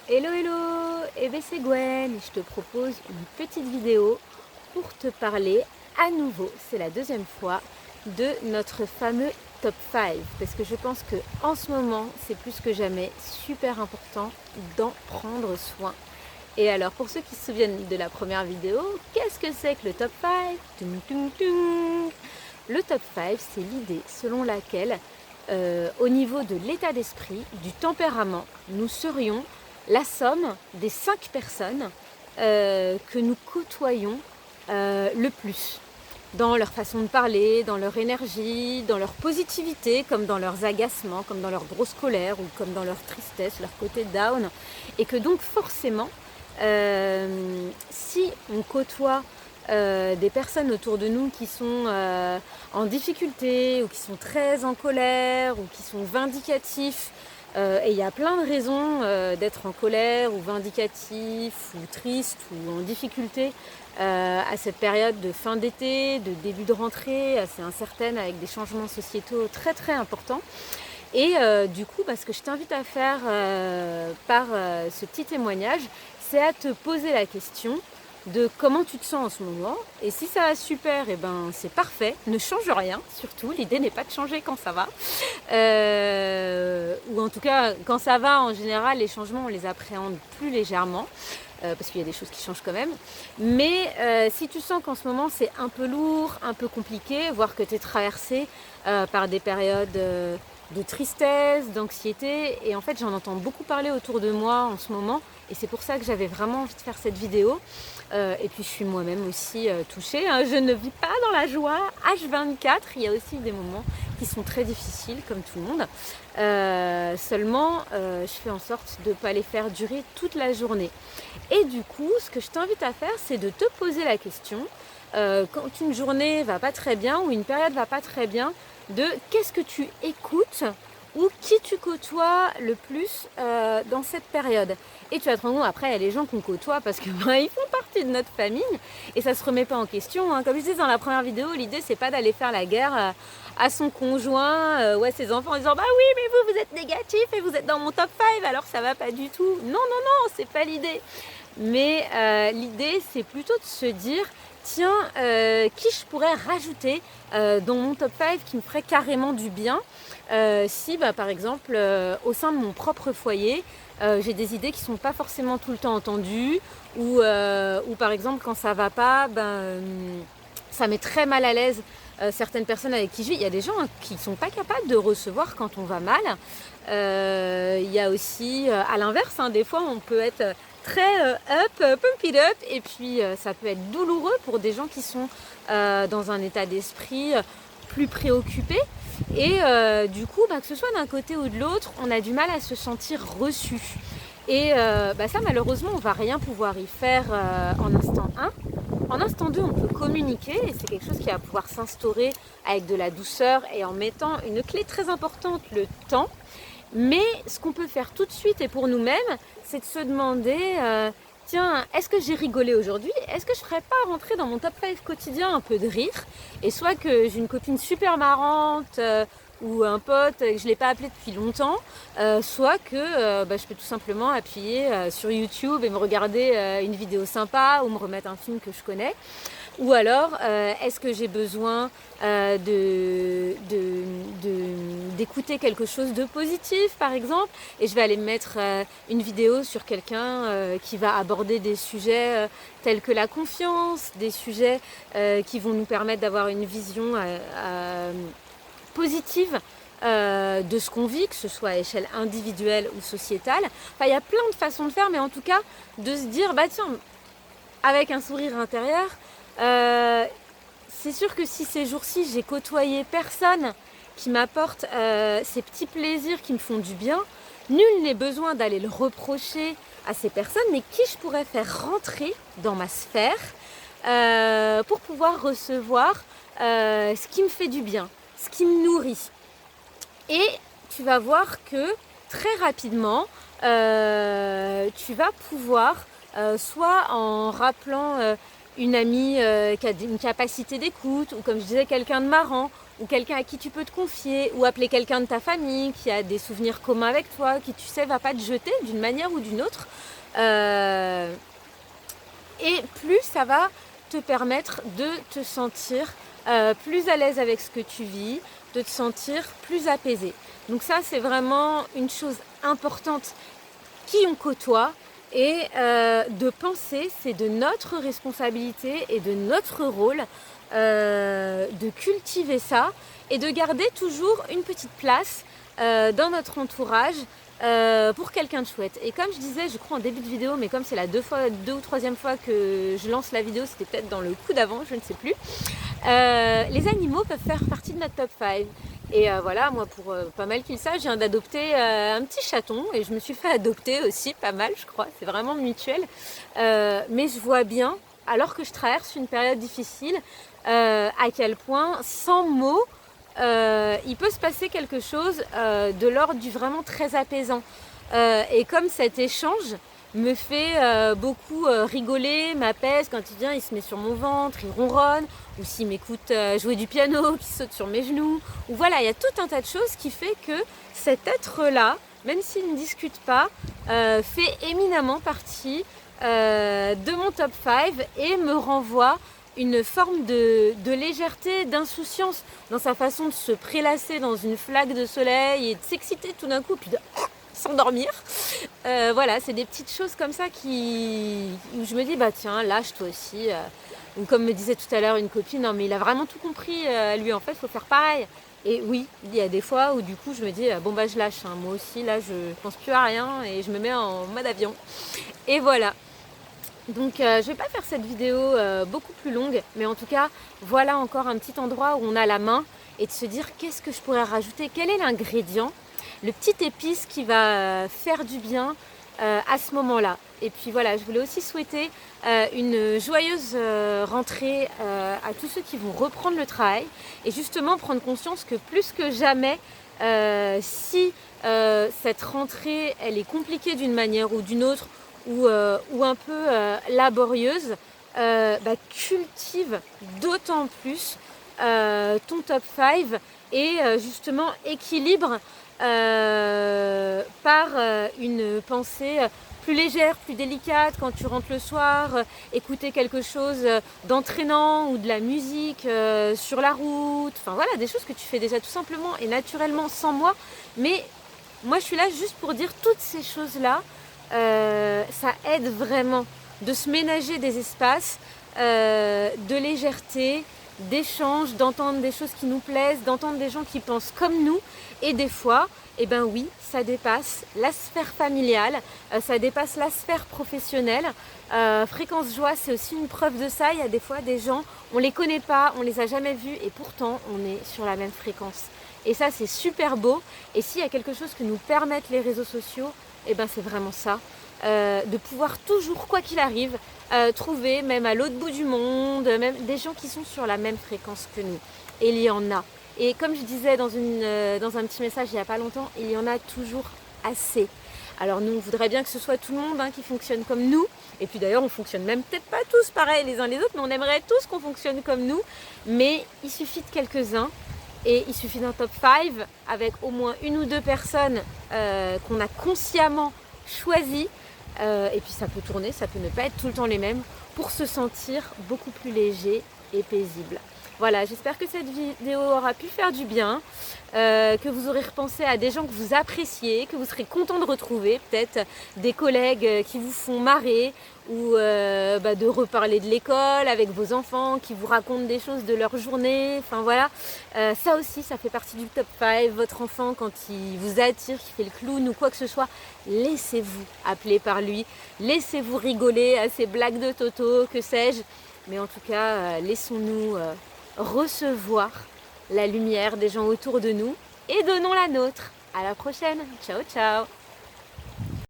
Hello hello, eh bien c'est Gwen et je te propose une petite vidéo pour te parler à nouveau, c'est la deuxième fois, de notre fameux top 5 parce que je pense que en ce moment c'est plus que jamais super important d'en prendre soin. Et alors pour ceux qui se souviennent de la première vidéo, qu'est-ce que c'est que le top 5? Tung, tung, tung. Le top 5 c'est l'idée selon laquelle au niveau de l'état d'esprit, du tempérament, nous serions la somme des 5 personnes que nous côtoyons le plus. Dans leur façon de parler, dans leur énergie, dans leur positivité, comme dans leurs agacements, comme dans leur grosse colère ou comme dans leur tristesse, leur côté down. Et que donc forcément, si on côtoie des personnes autour de nous qui sont en difficulté ou qui sont très en colère ou qui sont vindicatifs, et il y a plein de raisons d'être en colère ou vindicatif ou triste ou en difficulté à cette période de fin d'été, de début de rentrée assez incertaine avec des changements sociétaux très très importants. Et du coup, ce que je t'invite à faire par ce petit témoignage, c'est à te poser la question de comment tu te sens en ce moment. Et si ça va super, et ben c'est parfait, ne change rien surtout, l'idée n'est pas de changer quand ça va. Ou en tout cas, quand ça va, en général, les changements, on les appréhende plus légèrement. Parce qu'il y a des choses qui changent quand même. Mais si tu sens qu'en ce moment c'est un peu lourd, un peu compliqué, voire que tu es traversé par des périodes de tristesse, d'anxiété, et en fait j'en entends beaucoup parler autour de moi en ce moment, et c'est pour ça que j'avais vraiment envie de faire cette vidéo. Et puis je suis moi-même aussi touchée, hein. Je ne vis pas dans la joie H24, il y a aussi des moments qui sont très difficiles comme tout le monde. Seulement je fais en sorte de ne pas les faire durer toute la journée. Et du coup, ce que je t'invite à faire, c'est de te poser la question, quand une journée va pas très bien ou une période va pas très bien, de qu'est-ce que tu écoutes ou qui tu côtoies le plus dans cette période. Et tu vas te rendre compte, après, il y a les gens qu'on côtoie parce que ils font partie de notre famille et ça se remet pas en question, hein. Comme je disais dans la première vidéo, l'idée c'est pas d'aller faire la guerre à son conjoint ou à ses enfants en disant bah oui mais vous êtes négatif et vous êtes dans mon top 5 alors ça va pas du tout. Non, non, non, c'est pas l'idée. Mais l'idée c'est plutôt de se dire tiens, qui je pourrais rajouter dans mon top 5 qui me ferait carrément du bien si par exemple au sein de mon propre foyer j'ai des idées qui ne sont pas forcément tout le temps entendues ou par exemple quand ça va pas, ça met très mal à l'aise certaines personnes avec qui je vis. Il y a des gens qui ne sont pas capables de recevoir quand on va mal. Il y a aussi à l'inverse, hein, des fois on peut être très pump it up, et puis ça peut être douloureux pour des gens qui sont dans un état d'esprit plus préoccupé. Et du coup, que ce soit d'un côté ou de l'autre, on a du mal à se sentir reçu. Et ça, malheureusement, on ne va rien pouvoir y faire en instant 1. En instant 2, on peut communiquer, et c'est quelque chose qui va pouvoir s'instaurer avec de la douceur et en mettant une clé très importante, le temps. Mais ce qu'on peut faire tout de suite et pour nous-mêmes, c'est de se demander tiens, est-ce que j'ai rigolé aujourd'hui? Est-ce que je ne ferais pas rentrer dans mon top 5 quotidien un peu de rire? Et soit que j'ai une copine super marrante ou un pote que je ne l'ai pas appelé depuis longtemps, soit que je peux tout simplement appuyer sur YouTube et me regarder une vidéo sympa ou me remettre un film que je connais. Ou alors, est-ce que j'ai besoin d'écouter quelque chose de positif, par exemple, et je vais aller me mettre une vidéo sur quelqu'un qui va aborder des sujets tels que la confiance, des sujets qui vont nous permettre d'avoir une vision positive de ce qu'on vit, que ce soit à échelle individuelle ou sociétale. Enfin, il y a plein de façons de faire, mais en tout cas, de se dire, tiens, avec un sourire intérieur, c'est sûr que si ces jours-ci j'ai côtoyé personne qui m'apporte ces petits plaisirs qui me font du bien, nul n'est besoin d'aller le reprocher à ces personnes, mais qui je pourrais faire rentrer dans ma sphère pour pouvoir recevoir ce qui me fait du bien, ce qui me nourrit. Et tu vas voir que très rapidement, tu vas pouvoir, soit en rappelant une amie qui a une capacité d'écoute, ou comme je disais, quelqu'un de marrant, ou quelqu'un à qui tu peux te confier, ou appeler quelqu'un de ta famille qui a des souvenirs communs avec toi, qui tu sais va pas te jeter d'une manière ou d'une autre. Et plus ça va te permettre de te sentir plus à l'aise avec ce que tu vis, de te sentir plus apaisé. Donc ça, c'est vraiment une chose importante qui on côtoie. Et de penser, c'est de notre responsabilité et de notre rôle de cultiver ça et de garder toujours une petite place dans notre entourage pour quelqu'un de chouette. Et comme je disais, je crois en début de vidéo, mais comme c'est la deux ou troisième fois que je lance la vidéo, c'était peut-être dans le coup d'avant, je ne sais plus, les animaux peuvent faire partie de notre top 5. Et voilà, moi pour pas mal qu'il sache, je viens d'adopter un petit chaton et je me suis fait adopter aussi pas mal, je crois, c'est vraiment mutuel. Mais je vois bien, alors que je traverse une période difficile, à quel point, sans mots, il peut se passer quelque chose de l'ordre du vraiment très apaisant. Et comme cet échange me fait beaucoup rigoler, m'apaise, quand il vient, il se met sur mon ventre, il ronronne, ou s'il m'écoute jouer du piano, qui saute sur mes genoux, ou voilà, il y a tout un tas de choses qui fait que cet être-là, même s'il ne discute pas, fait éminemment partie de mon top 5 et me renvoie une forme de légèreté, d'insouciance dans sa façon de se prélasser dans une flaque de soleil et de s'exciter tout d'un coup, puis de s'endormir. Voilà, c'est des petites choses comme ça où je me dis, bah tiens, lâche toi aussi. Ou comme me disait tout à l'heure une copine, non mais il a vraiment tout compris, lui en fait, il faut faire pareil. Et oui, il y a des fois où du coup je me dis, bon bah je lâche, hein. Moi aussi là je pense plus à rien et je me mets en mode avion. Et voilà. Donc je vais pas faire cette vidéo beaucoup plus longue, mais en tout cas, voilà encore un petit endroit où on a la main et de se dire qu'est-ce que je pourrais rajouter, quel est l'ingrédient, le petit épice qui va faire du bien à ce moment-là. Et puis voilà, je voulais aussi souhaiter une joyeuse rentrée à tous ceux qui vont reprendre le travail et justement prendre conscience que plus que jamais, si cette rentrée elle est compliquée d'une manière ou d'une autre, ou un peu laborieuse, cultive d'autant plus ton top 5 et justement équilibre par une pensée plus légère, plus délicate quand tu rentres le soir, écouter quelque chose d'entraînant ou de la musique sur la route, enfin voilà, des choses que tu fais déjà tout simplement et naturellement sans moi, mais moi je suis là juste pour dire toutes ces choses-là. Ça aide vraiment de se ménager des espaces de légèreté, d'échange, d'entendre des choses qui nous plaisent, d'entendre des gens qui pensent comme nous. Et des fois, eh ben oui, ça dépasse la sphère familiale, ça dépasse la sphère professionnelle. Fréquence Joie, c'est aussi une preuve de ça. Il y a des fois des gens, on les connaît pas, on les a jamais vus et pourtant on est sur la même fréquence. Et ça, c'est super beau. Et s'il y a quelque chose que nous permettent les réseaux sociaux, eh ben c'est vraiment ça, de pouvoir toujours, quoi qu'il arrive, trouver, même à l'autre bout du monde, même des gens qui sont sur la même fréquence que nous. Et il y en a. Et comme je disais dans un petit message il n'y a pas longtemps, il y en a toujours assez. Alors nous, on voudrait bien que ce soit tout le monde qui fonctionne comme nous. Et puis d'ailleurs, on fonctionne même peut-être pas tous pareil les uns les autres, mais on aimerait tous qu'on fonctionne comme nous. Mais il suffit de quelques-uns. Et il suffit d'un top 5 avec au moins une ou deux personnes qu'on a consciemment choisies. Et puis ça peut tourner, ça peut ne pas être tout le temps les mêmes pour se sentir beaucoup plus léger et paisible. Voilà, j'espère que cette vidéo aura pu faire du bien, que vous aurez repensé à des gens que vous appréciez, que vous serez content de retrouver, peut-être des collègues qui vous font marrer, ou de reparler de l'école avec vos enfants qui vous racontent des choses de leur journée. Enfin voilà, ça aussi, ça fait partie du top 5. Votre enfant, quand il vous attire, qu'il fait le clown ou quoi que ce soit, laissez-vous appeler par lui, laissez-vous rigoler à ces blagues de Toto, que sais-je. Mais en tout cas, laissons-nous recevoir la lumière des gens autour de nous et donnons la nôtre. À la prochaine. Ciao, ciao.